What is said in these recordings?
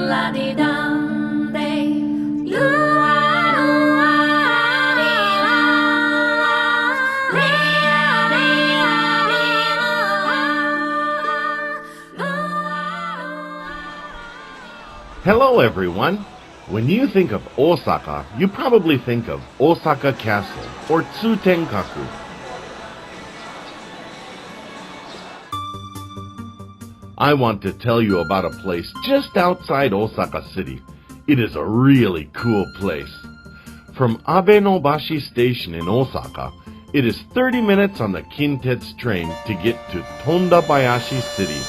Hello everyone! When you think of Osaka, you probably think of Osaka Castle or Tsutenkaku. I want to tell you about a place just outside Osaka City. It is a really cool place. From Abenobashi Station in Osaka, it is 30 minutes on the Kintetsu train to get to Tondabayashi City.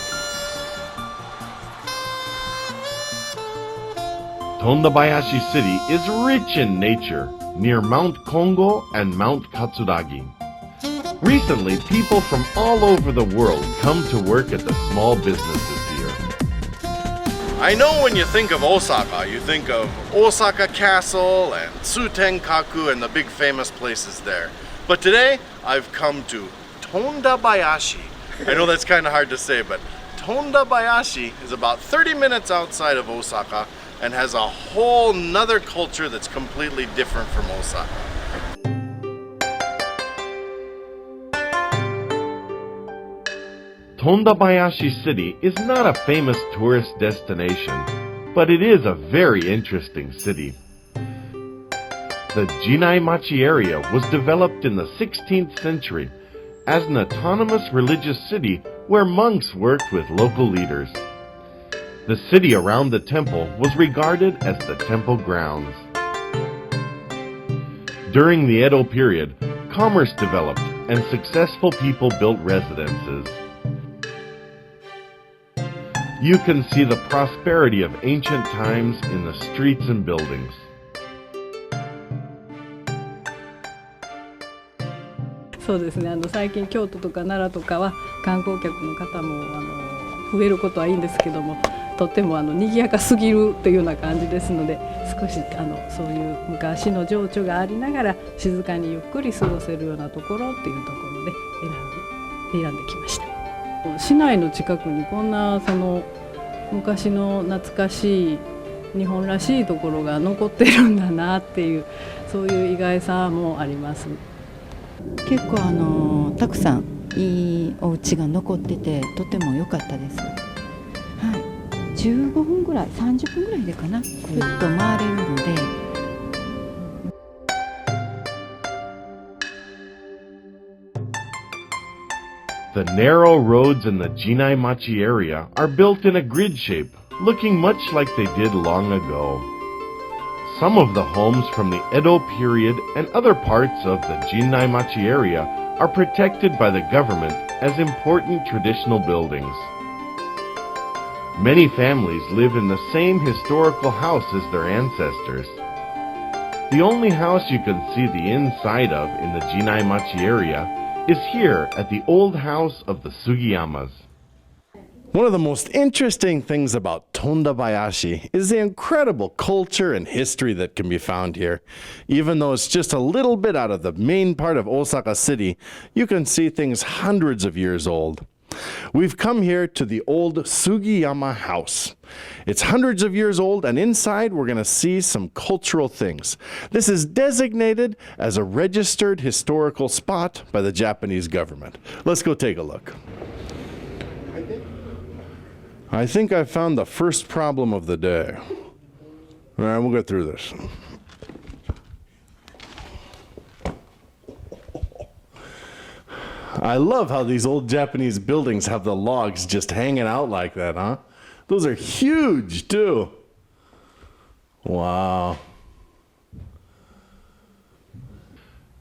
Tondabayashi City is rich in nature, near Mount Kongo and Mount Katsuragi. Recently, people from all over the world come to work at the small businesses here. I know when you think of Osaka, you think of Osaka Castle and Tsutenkaku and the big famous places there. But today, I've come to Tondabayashi. I know that's kind of hard to say, but Tondabayashi is about 30 minutes outside of Osaka and has a whole nother culture that's completely different from Osaka. Tondabayashi City is not a famous tourist destination, but it is a very interesting city. The Jinaimachi area was developed in the 16th century as an autonomous religious city where monks worked with local leaders. The city around the temple was regarded as the temple grounds. During the Edo period, commerce developed and successful people built residences. You can see the prosperity of ancient times in the streets and buildings. そうですね、最近京都とか奈良とかは観光客の方も増えることはいいんですけども、とっても賑やかすぎるというような感じですので、少しそういう昔の情緒がありながら静かにゆっくり過ごせるようなところっていうところで選んできました。市内の近くにこんな昔の懐かしい日本らしいところが残ってるんだなっていう、そういう意外さもあります。結構たくさんいいお家が残っててとても良かったです。はい、15分ぐらい30分ぐらいでかな、ぐっと回れるので。The narrow roads in the Jinaimachi area are built in a grid shape, looking much like they did long ago. Some of the homes from the Edo period and other parts of the Jinaimachi area are protected by the government as important traditional buildings. Many families live in the same historical house as their ancestors. The only house you can see the inside of in the Jinaimachi area is here at the old house of the Sugiyamas. One of the most interesting things about Tondabayashi is the incredible culture and history that can be found here. Even though it's just a little bit out of the main part of Osaka City, you can see things hundreds of years old. We've come here to the old Sugiyama house. It's hundreds of years old, and inside we're going to see some cultural things. This is designated as a registered historical spot by the Japanese government. Let's go take a look. I think I found the first problem of the day. All right, we'll get through this. I love how these old Japanese buildings have the logs just hanging out like that, huh? Those are huge, too. Wow.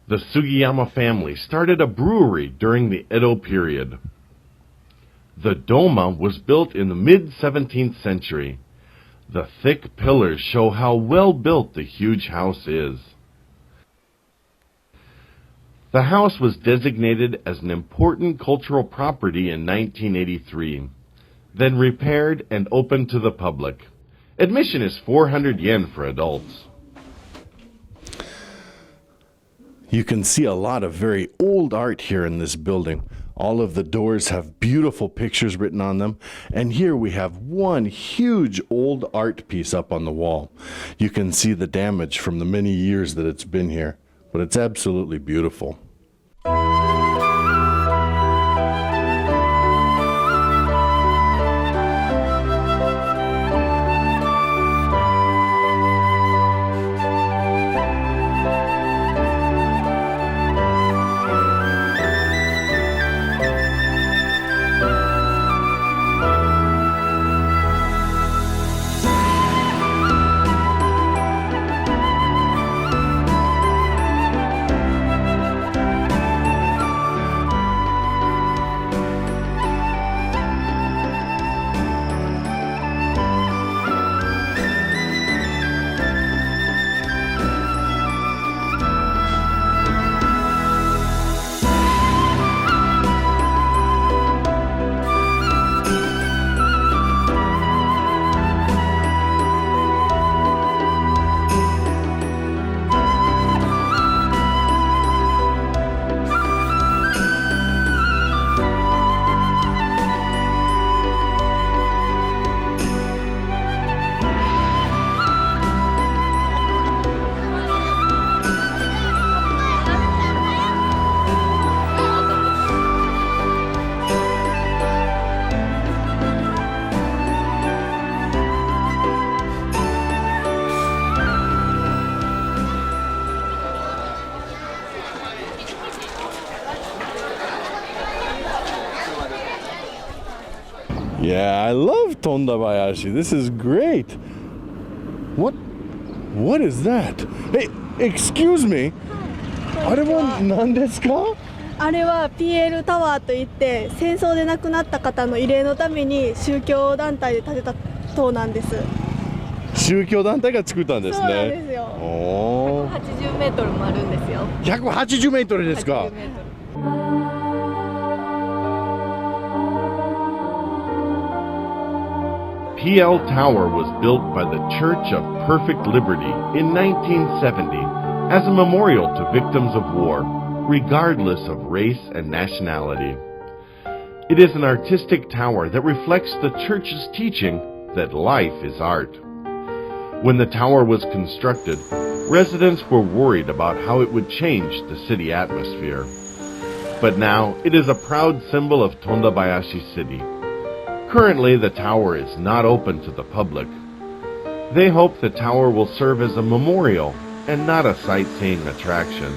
The Sugiyama family started a brewery during the Edo period. The doma was built in the mid-17th century. The thick pillars show how well built the huge house is. The house was designated as an important cultural property in 1983, then repaired and opened to the public. Admission is 400 yen for adults. You can see a lot of very old art here in this building. All of the doors have beautiful pictures written on them. And here we have one huge old art piece up on the wall. You can see the damage from the many years that it's been here, but it's absolutely beautiful. Yeah, I love Tondabayashi. This is great. What is that? Hey, excuse me. あれは何ですか？あれは PL タワーといって戦争で亡くなった方の慰霊のために宗教団体で建てた塔なんです。宗教団体が作ったんですね。そうなんですよ。おー。80メートルもあるんですよ。180メートルですか？ 80メートル。PL Tower was built by the Church of Perfect Liberty in 1970 as a memorial to victims of war, regardless of race and nationality. It is an artistic tower that reflects the Church's teaching that life is art. When the tower was constructed, residents were worried about how it would change the city atmosphere. But now it is a proud symbol of Tondabayashi City. Currently, the tower is not open to the public. They hope the tower will serve as a memorial and not a sightseeing attraction.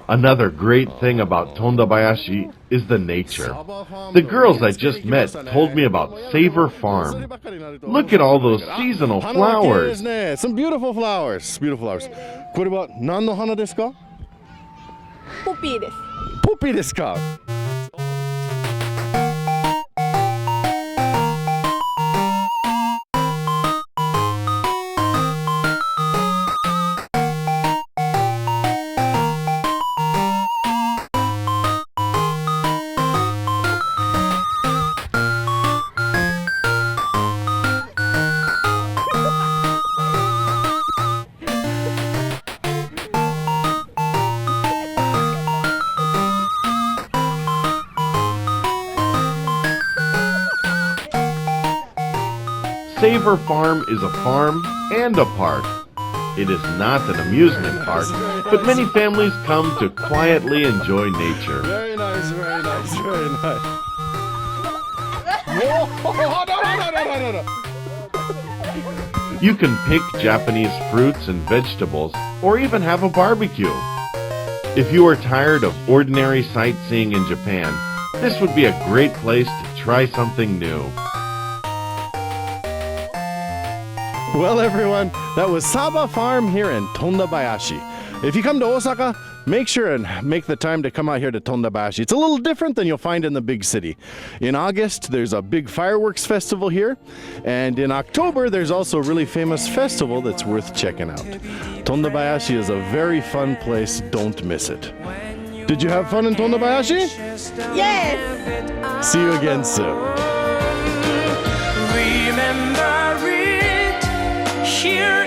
Another great thing about Tondabayashi is the nature. The girls I just met told me about Savor Farm. Look at all those seasonal flowers. Some beautiful flowers. Beautiful flowers. これは何の花ですか？ポピーです。ポピーですか？Savor Farm is a farm and a park. It is not an amusement park, but many families come to quietly enjoy nature. Very nice, very nice, very nice. Whoa! No. You can pick Japanese fruits and vegetables, or even have a barbecue. If you are tired of ordinary sightseeing in Japan, this would be a great place to try something new. Well, everyone, that was Saba Farm here in Tondabayashi. If you come to Osaka, make sure and make the time to come out here to Tondabayashi. It's a little different than you'll find in the big city. In August, there's a big fireworks festival here. And in October, there's also a really famous festival that's worth checking out. Tondabayashi is a very fun place. Don't miss it. Did you have fun in Tondabayashi? Yes! See you again soon. Remember it here